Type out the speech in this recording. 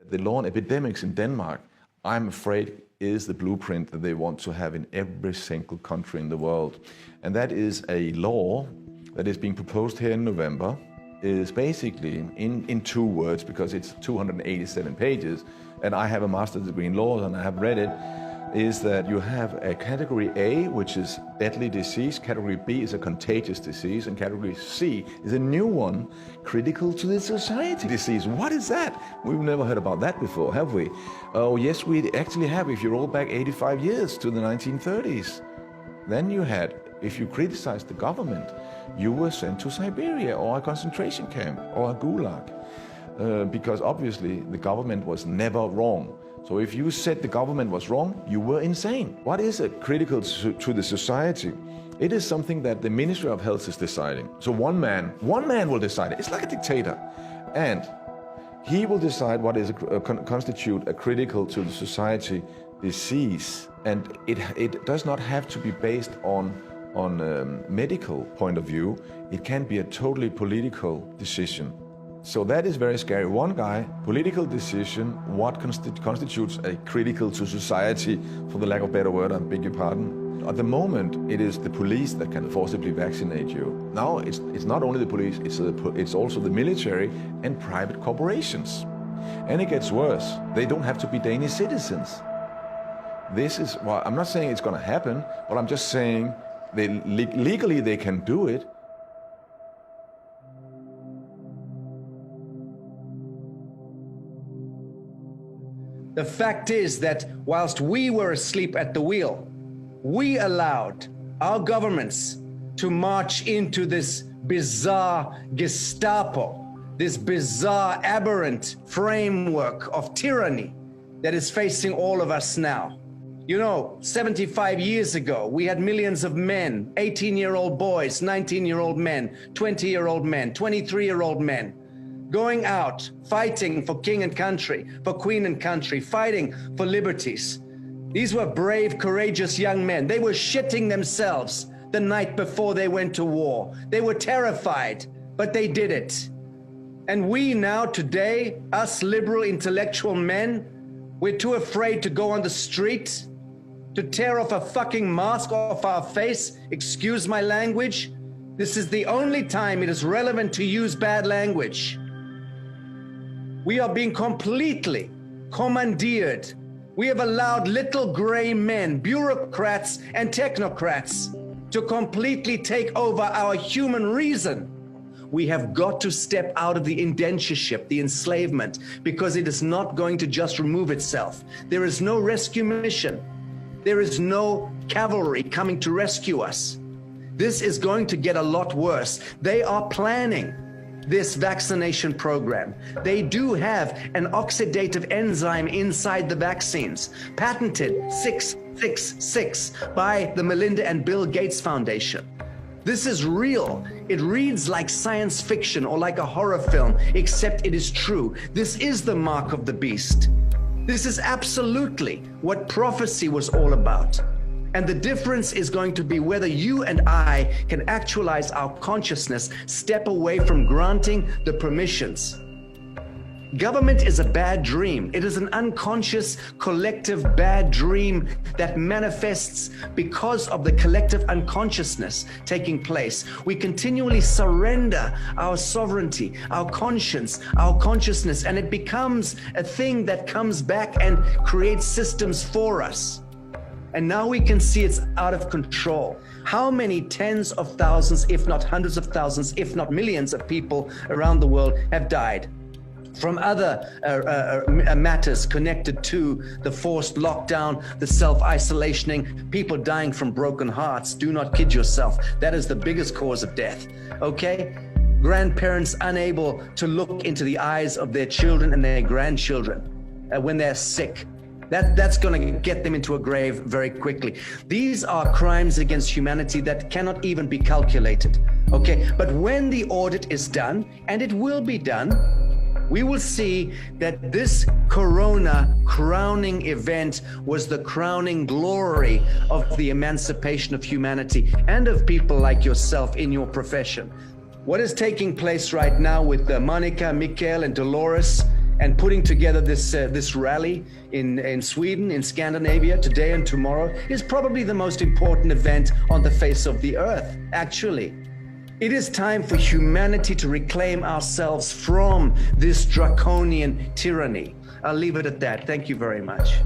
The law on epidemics in Denmark, I'm afraid, is the blueprint that they want to have in every single country in the world. And that is a law that is being proposed here in November, is basically in 2 words, because it's 287 pages, and I have a master's degree in law and I have read it, is that you have a category A, which is deadly disease, category B is a contagious disease, and category C is a new one, critical to the society disease. What is that? We've never heard about that before, have we? Oh yes, we actually have. If you roll back 85 years to the 1930s, then you had, if you criticized the government, you were sent to Siberia or a concentration camp or a gulag, because obviously the government was never wrong. So if you said the government was wrong, you were insane. What is critical to the society? It is something that the Ministry of Health is deciding. So one man will decide it. It's like a dictator. And he will decide what is constitute a critical to the society disease. And it does not have to be based on medical point of view. It can be a totally political decision. So that is very scary. One guy, political decision, what constitutes a critical to society, for the lack of a better word, I beg your pardon. At the moment, it is the police that can forcibly vaccinate you. Now, it's not only the police, it's also the military and private corporations. And it gets worse. They don't have to be Danish citizens. This is, well, I'm not saying it's going to happen, but I'm just saying legally they can do it. The fact is that whilst we were asleep at the wheel, we allowed our governments to march into this bizarre Gestapo, this bizarre aberrant framework of tyranny that is facing all of us now. You know, 75 years ago, we had millions of men, 18-year-old boys, 19-year-old men, 20-year-old men, 23-year-old men, going out, fighting for king and country, for queen and country, fighting for liberties. These were brave, courageous young men. They were shitting themselves the night before they went to war. They were terrified, but they did it. And we now, today, us liberal intellectual men, we're too afraid to go on the street, to tear off a fucking mask off our face. Excuse my language. This is the only time it is relevant to use bad language. We are being completely commandeered. We have allowed little gray men, bureaucrats and technocrats, to completely take over our human reason. We have got to step out of the indentureship, the enslavement, because it is not going to just remove itself. There is no rescue mission. There is no cavalry coming to rescue us. This is going to get a lot worse. They are planning this vaccination program. They do have an oxidative enzyme inside the vaccines, patented 666 by the Melinda and Bill Gates Foundation. This is real. It reads like science fiction or like a horror film, except it is true. This is the mark of the beast. This is absolutely what prophecy was all about. And the difference is going to be whether you and I can actualize our consciousness, step away from granting the permissions. Government is a bad dream. It is an unconscious, collective bad dream that manifests because of the collective unconsciousness taking place. We continually surrender our sovereignty, our conscience, our consciousness, and it becomes a thing that comes back and creates systems for us. And now we can see it's out of control. How many tens of thousands, if not hundreds of thousands, if not millions of people around the world have died from other matters connected to the forced lockdown, the self-isolationing, people dying from broken hearts. Do not kid yourself. That is the biggest cause of death, okay? Grandparents unable to look into the eyes of their children and their grandchildren when they're sick. That's going to get them into a grave very quickly. These are crimes against humanity that cannot even be calculated, okay? But when the audit is done, and it will be done, we will see that this Corona crowning event was the crowning glory of the emancipation of humanity and of people like yourself in your profession. What is taking place right now with Monica, Mikael, and Dolores And putting together this rally in Sweden, in Scandinavia, today and tomorrow, is probably the most important event on the face of the earth, actually. It is time for humanity to reclaim ourselves from this draconian tyranny. I'll leave it at that. Thank you very much.